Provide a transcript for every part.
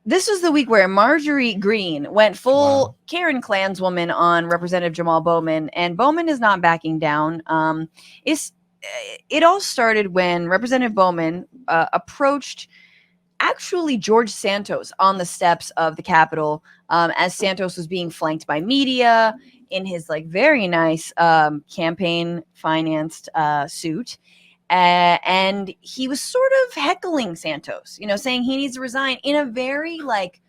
this was the week where Marjorie Greene went full Karen Klanswoman on Representative Jamaal Bowman, and Bowman is not backing down. It all started when Representative Bowman approached actually George Santos on the steps of the Capitol as Santos was being flanked by media in his like very nice campaign financed suit. And he was sort of heckling Santos, saying he needs to resign in a very like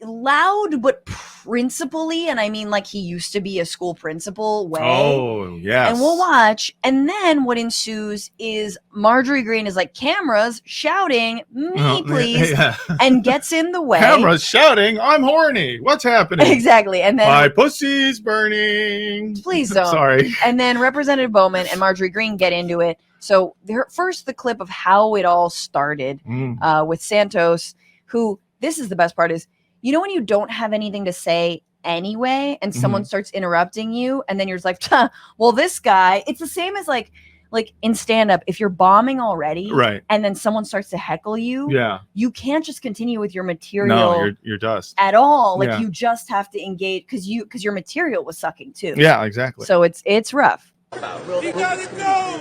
loud but principally, and I mean like he used to be a school principal way. Oh, yes. And we'll watch. And then what ensues is Marjorie Greene is like, cameras shouting, me please, yeah. and gets in the way. Cameras shouting, I'm horny. What's happening? Exactly. And then my pussy's burning. Please don't. Sorry. And then Representative Bowman and Marjorie Greene get into it. So first the clip of how it all started with Santos, who, this is the best part, is when you don't have anything to say anyway and someone starts interrupting you and then you're just like, well, this guy, it's the same as like in stand-up, if you're bombing already, right, and then someone starts to heckle you, you can't just continue with your material. No, you're dust at all. Like you just have to engage because your material was sucking too. Yeah, exactly. So it's rough. He gotta go.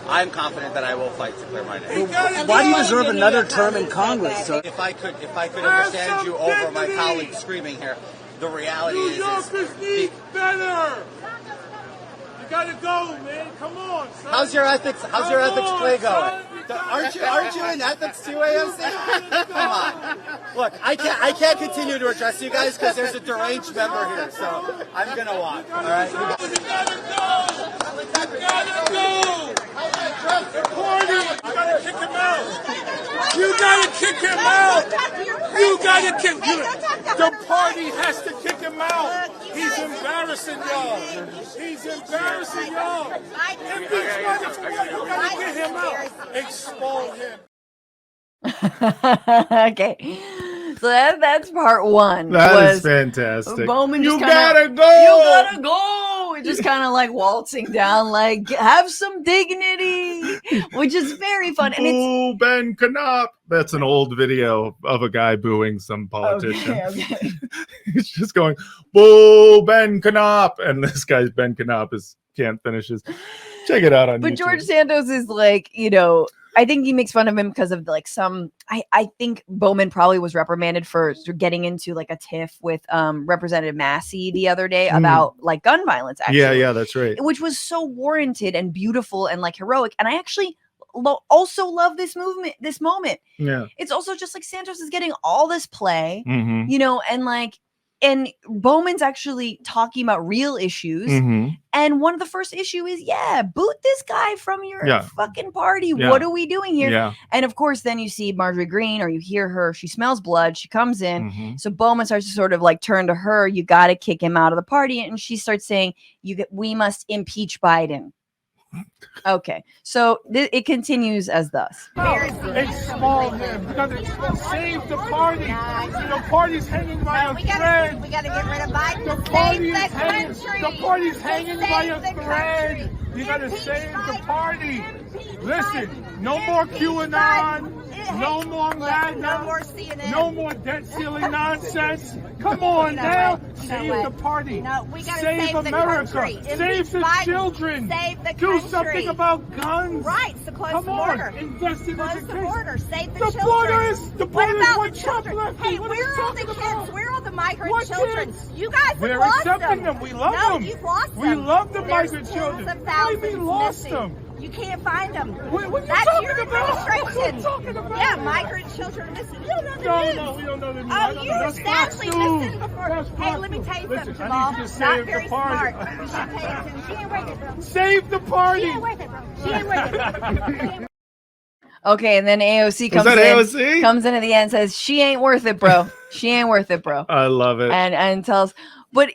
I'm confident that I will fight to clear my name. Why do you deserve another term in Congress, sir? If I could understand you over my colleagues screaming here, the reality is better. You gotta go, man. Come on, son. How's your ethics play going? Aren't you in ethics too, AOC? Come on. Look, I can't continue to address you guys because there's a deranged member here, so I'm gonna walk. All right. You gotta go. You gotta go. Party. You gotta kick him out. You gotta kick him out. You gotta kick him. The party has to kick him out. He's embarrassing y'all. He's embarrassing y'all. If he's wonderful, you gotta get him out. Expose him. Okay. So that's part one. That is fantastic. Bowman you just gotta go. You gotta go. Just kind of like waltzing down, like have some dignity, which is very fun. And Boo Ben Knopf. That's an old video of a guy booing some politician. Okay. He's just going, boo Ben Knopf, and this guy's Ben Knopf can't finish his. Check it out on YouTube. But George Santos is like, I think he makes fun of him because of like I think Bowman probably was reprimanded for getting into like a tiff with Representative Massey the other day about like gun violence. Actually. Yeah, that's right. Which was so warranted and beautiful and like heroic. And I actually also love this moment. Yeah. It's also just like Santos is getting all this play, and Bowman's actually talking about real issues. And one of the first issue is, boot this guy from your fucking party. Yeah. What are we doing here? Yeah. And of course, then you see Marjorie Greene, or you hear her, she smells blood. She comes in. So Bowman starts to sort of like turn to her. You got to kick him out of the party. And she starts saying, we must impeach Biden. Okay, so it continues as thus. Expel him. We gotta save the party. The party's hanging by a thread. We gotta get rid of Biden. The party's hanging by a thread. You gotta save the party. Listen, no more QAnon. No more MAGA. No more CNN. No more debt ceiling nonsense. Come on now. Save the party. No, we gotta save America. Save the children. Save the Do country. something about guns. Right, so close the border. Invest in close education. the border. Save the The children. border What is about what the Trump children? left. Hey, What where are you are the talking kids? about? Where are the migrant What children? kids? You guys We're have lost accepting them. them. We love no, them. you've lost We them. love the There's migrant tens children. of What do you mean thousands lost missing. them? You can't find them. What are you That's talking your about? administration. What are you talking about? Yeah, migrant children are missing. You don't know the news. No, we don't know the news. Oh, you sadly listened before. Hey, let me tell you something, Listen, I Jamaal. need you to Not save very the party. smart. You should pay attention. She ain't worth it, bro. Save the party. She ain't worth it, bro. She ain't worth it. Okay, and then AOC comes that in. AOC? Comes in at the end, says, she ain't worth it, bro. She ain't worth it, bro. I love it. And tells, but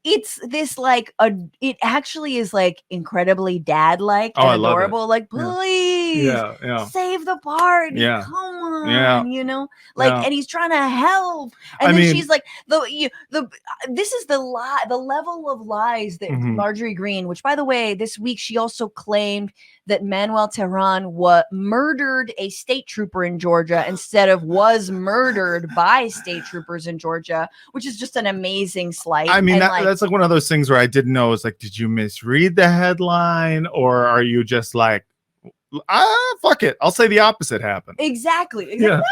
it's this like it actually is like incredibly dad-like and I love adorable. it. Like, please Yeah. save the party. Yeah. Come on, you know, like, and he's trying to help, and then she's like, this is the level of lies that Marjorie Greene, which by the way, this week she also claimed that Manuel Tehran murdered a state trooper in Georgia instead of was murdered by state troopers in Georgia, which is just an amazing slight. I mean, that's like one of those things where I didn't know. It's like, did you misread the headline, or are you just like, fuck it, I'll say the opposite happened? Exactly. Why not?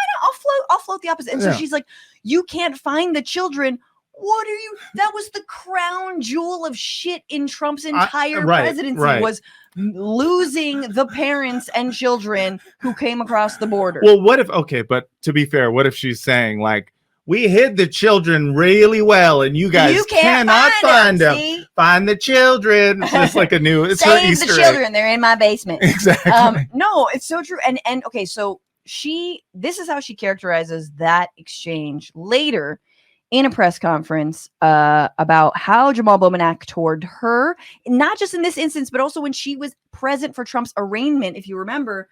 I'll float the opposite. And so she's like, you can't find the children. What are you? That was the crown jewel of shit in Trump's entire presidency, was losing the parents and children who came across the border. Well, what if, but to be fair, what if she's saying like, we hid the children really well, and you guys cannot find them. Find the children. It's just like a new. It's her Save Easter the children. egg. They're in my basement. Exactly. No, it's so true. And okay, so this is how she characterizes that exchange later in a press conference about how Jamaal Bowman acted toward her, not just in this instance, but also when she was present for Trump's arraignment. If you remember,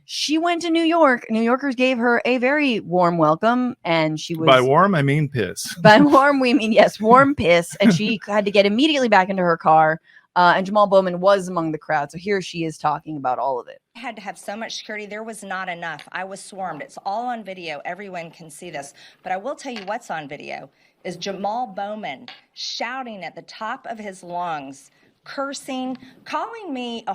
she went to New York. New Yorkers gave her a very warm welcome, and she was... By warm, I mean piss. By warm, we mean, yes, warm piss. And she had to get immediately back into her car. And Jamaal Bowman was among the crowd. So here she is talking about all of it. I had to have so much security. There was not enough. I was swarmed. It's all on video. Everyone can see this. But I will tell you what's on video is Jamaal Bowman shouting at the top of his lungs, cursing, calling me a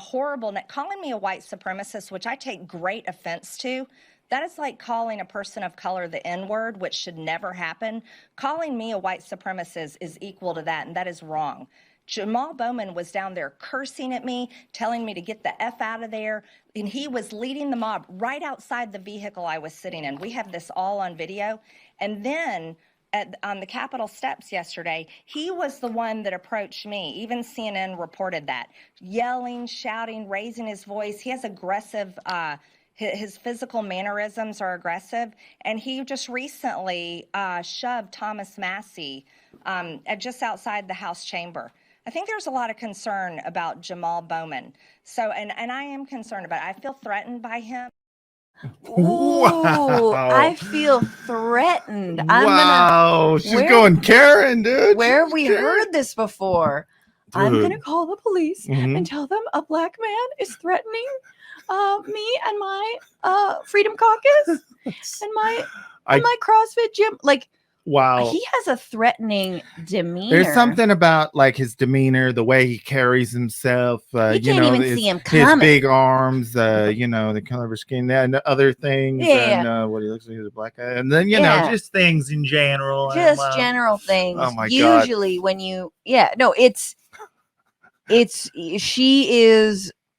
calling me a white supremacist, which I take great offense to. That is like calling a person of color the N-word, which should never happen. Calling me a white supremacist is equal to that, and that is wrong. Jamaal Bowman was down there cursing at me, telling me to get the F out of there, and he was leading the mob right outside the vehicle I was sitting in. We have this all on video. And then on the Capitol steps yesterday, he was the one that approached me. Even CNN reported that. Yelling, shouting, raising his voice. He has aggressive, his physical mannerisms are aggressive. And he just recently shoved Thomas Massey just outside the House chamber. I think there's a lot of concern about Jamaal Bowman. So, and I am concerned about it. I feel threatened by him. Ooh, wow. I feel threatened. She's going Karen, dude. Where have we heard this before? Dude. I'm going to call the police and tell them a black man is threatening me and my Freedom Caucus and my CrossFit gym. Like, wow, he has a threatening demeanor. There's something about like his demeanor, the way he carries himself. You can't even see him coming. His big arms, the color of his skin, and other things. And what he looks like, he's a black guy, and then know, just things in general. General things. Oh my God. Usually, when you,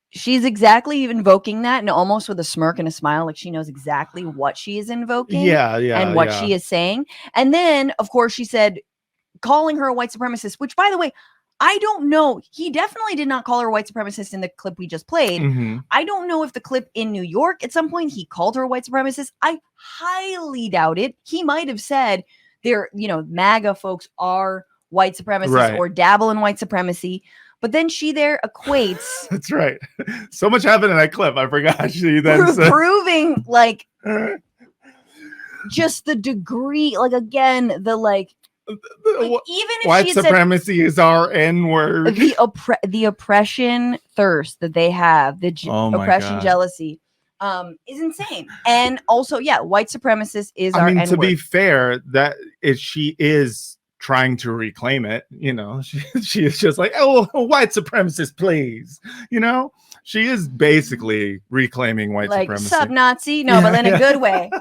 she's exactly invoking that, and almost with a smirk and a smile, like she knows exactly what she is invoking, and what she is saying. And then, of course, she said, calling her a white supremacist, which, by the way, I don't know. He definitely did not call her a white supremacist in the clip we just played. I don't know if the clip in New York at some point he called her a white supremacist. I highly doubt it. He might have said MAGA folks are white supremacists or dabble in white supremacy. But then she there equates. That's right. So much happened in that clip. I forgot. She then proving like just the degree, like again, even if white supremacy is our N-word. The oppression thirst that they have, the oppression jealousy, is insane. And also, white supremacist is our N-word. To be fair, she is trying to reclaim it, she is just like, white supremacist, please, she is basically reclaiming white supremacy. Sub-Nazi, but in a good way.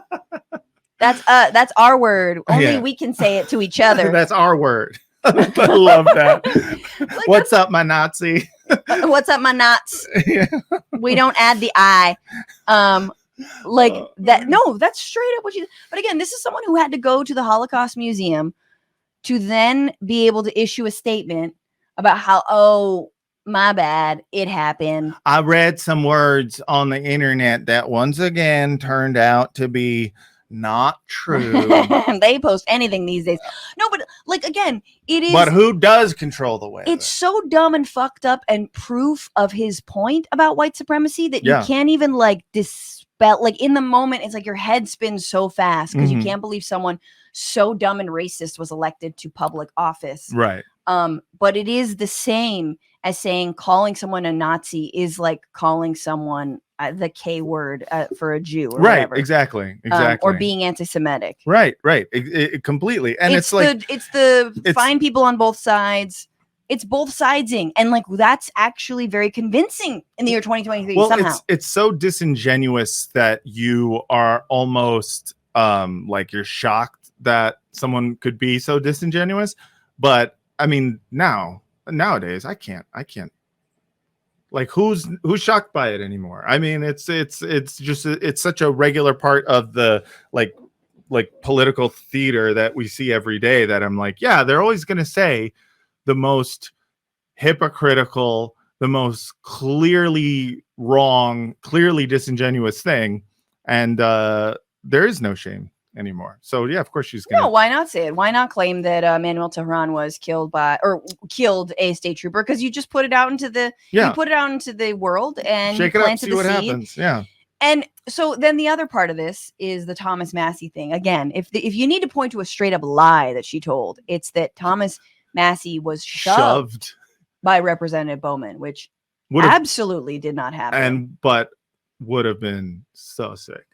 That's our word. Only we can say it to each other. That's our word. I love that. What's up, my Nazi? What's up, my Nats? We don't add the I. That. No, that's straight up what she. But again, this is someone who had to go to the Holocaust Museum to then be able to issue a statement about how, my bad, it happened. I read some words on the internet that once again turned out to be not true. They post anything these days. No, but again, it is. But who does control the web? It's so dumb and fucked up and proof of his point about white supremacy that you can't even like in the moment, it's like your head spins so fast because you can't believe someone so dumb and racist was elected to public office. Right. But it is the same as saying calling someone a Nazi is like calling someone the K word for a Jew or Right. whatever. Exactly. Or being anti-Semitic. Right. Completely. And it's like it's find people on both sides. It's both sidesing, and like that's actually very convincing in the year 2023. Well, somehow it's so disingenuous that you are almost like you're shocked that someone could be so disingenuous. But I mean, nowadays, I can't. Like, who's shocked by it anymore? I mean, it's just it's such a regular part of the like political theater that we see every day that I'm like, yeah, they're always going to say the most hypocritical, the most clearly wrong, clearly disingenuous thing, and there is no shame anymore. So yeah, of course she's gonna. No, why not say it? Why not claim that Manuel Tehran was killed a state trooper? Because you just put it out into the world and shake it up, see what happens. Yeah. And so then the other part of this is the Thomas Massey thing. Again, if you need to point to a straight up lie that she told, it's that Thomas Massey was shoved by Representative Bowman, which absolutely did not happen. But would have been so sick.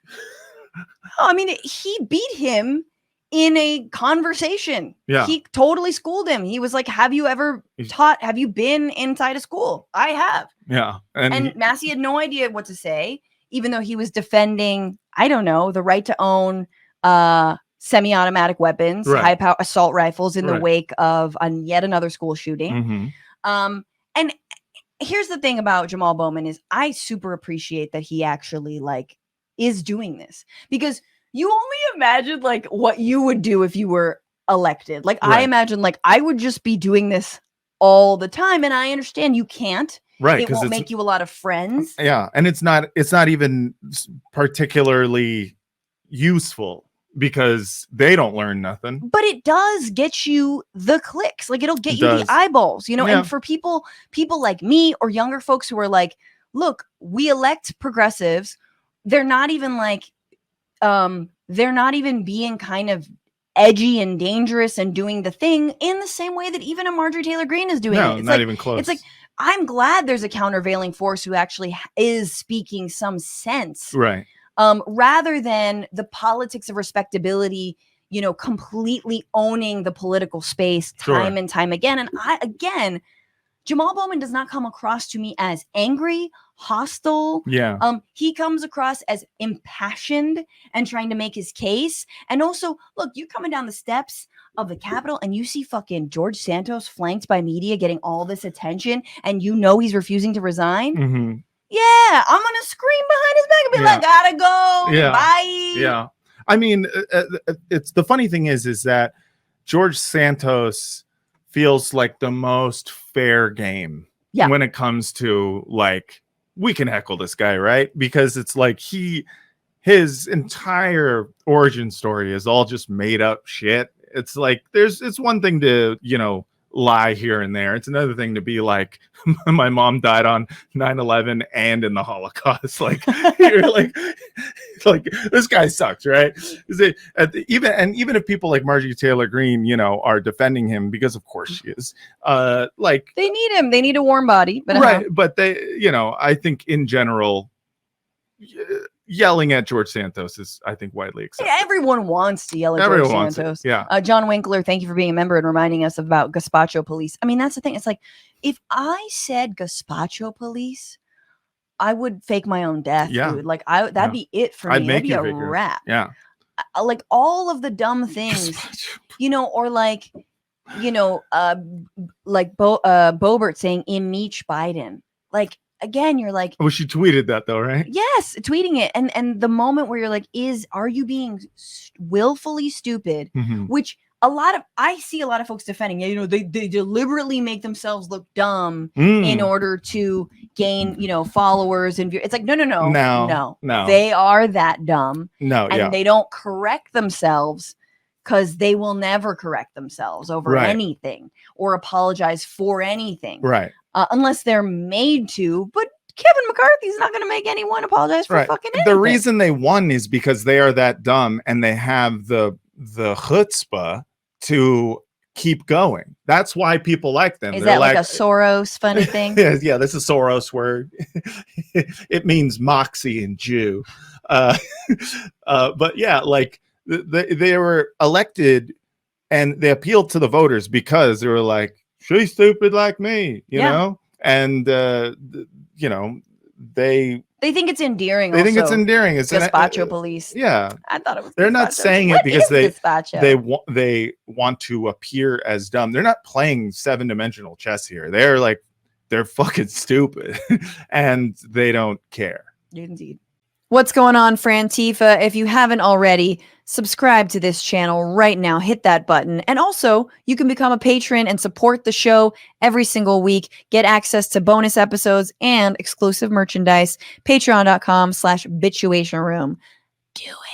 I mean, he beat him in a conversation. Yeah. He totally schooled him. He was like, have you been inside a school? I have. Yeah. And Massey had no idea what to say, even though he was defending, I don't know, the right to own semi-automatic weapons, high-power assault rifles in the wake of yet another school shooting. And here's the thing about Jamaal Bowman is I super appreciate that he actually like is doing this, because you only imagine like what you would do if you were elected. Like I imagine like I would just be doing this all the time, and I understand you can't. Right, it won't make you a lot of friends. Yeah, and it's not even particularly useful because they don't learn nothing. But it does get you the clicks. Like it'll get you the eyeballs, you know. Yeah. And for people like me or younger folks who are like, look, we elect progressives. They're not even like they're not even being kind of edgy and dangerous and doing the thing in the same way that even a Marjorie Taylor Greene is doing it. It's not even close. It's like, I'm glad there's a countervailing force who actually is speaking some sense. Right. Rather than the politics of respectability, you know, completely owning the political space time and time again. And Jamaal Bowman does not come across to me as angry, hostile. Yeah. He comes across as impassioned and trying to make his case. And also, look, you're coming down the steps of the Capitol and you see fucking George Santos flanked by media getting all this attention, and you know he's refusing to resign. Mm-hmm. Yeah, I'm gonna scream behind his back and be like, gotta go. Yeah. Bye. Yeah. I mean, it's the funny thing is that George Santos feels like the most fair game when it comes to like, we can heckle this guy, right? Because it's like his entire origin story is all just made up shit. It's like it's one thing to, you know, lie here and there. It's another thing to be like, my mom died on 9/11 and in the Holocaust. Like you're like this guy sucks, right? Even if people like Marjorie Taylor Greene, you know, are defending him, because of course she is, like they need him. They need a warm body, but right. But they, you know, I think in general, yelling at George Santos is, I think, widely accepted. Everyone wants to yell at George Santos. Yeah. John Winkler, thank you for being a member and reminding us about gazpacho police. I mean, that's the thing. It's like, if I said gazpacho police, I would fake my own death, dude. Like that'd be it for me. That'd be a wrap. Yeah. Like all of the dumb things, you know, or like, you know, like Boebert saying impeach Biden. Like, again, you're like, well, she tweeted that though, right? Yes, tweeting it. And the moment where you're like, are you being willfully stupid? Mm-hmm. Which I see a lot of folks defending, you know, they deliberately make themselves look dumb in order to gain, you know, followers and it's like, no. They are that dumb. No, and they don't correct themselves because they will never correct themselves over anything or apologize for anything. Right. Unless they're made to, but Kevin McCarthy's not going to make anyone apologize for fucking anything. The reason they won is because they are that dumb and they have the chutzpah to keep going. That's why people like them. Is that like a Soros funny thing? Yeah, this is Soros word. It means moxie in Jew. But yeah, like they were elected and they appealed to the voters because they were like, she's stupid like me, you know? And, you know, they think it's endearing. They think it's endearing. It's gazpacho police. Yeah. I thought it was They're gazpacho. not saying What it because gazpacho? they want to appear as dumb. They're not playing 7-dimensional chess here. They're fucking stupid and they don't care. Indeed. What's going on, Frantifa? If you haven't already, subscribe to this channel right now. Hit that button. And also, you can become a patron and support the show every single week. Get access to bonus episodes and exclusive merchandise. Patreon.com/bitchuation room. Do it.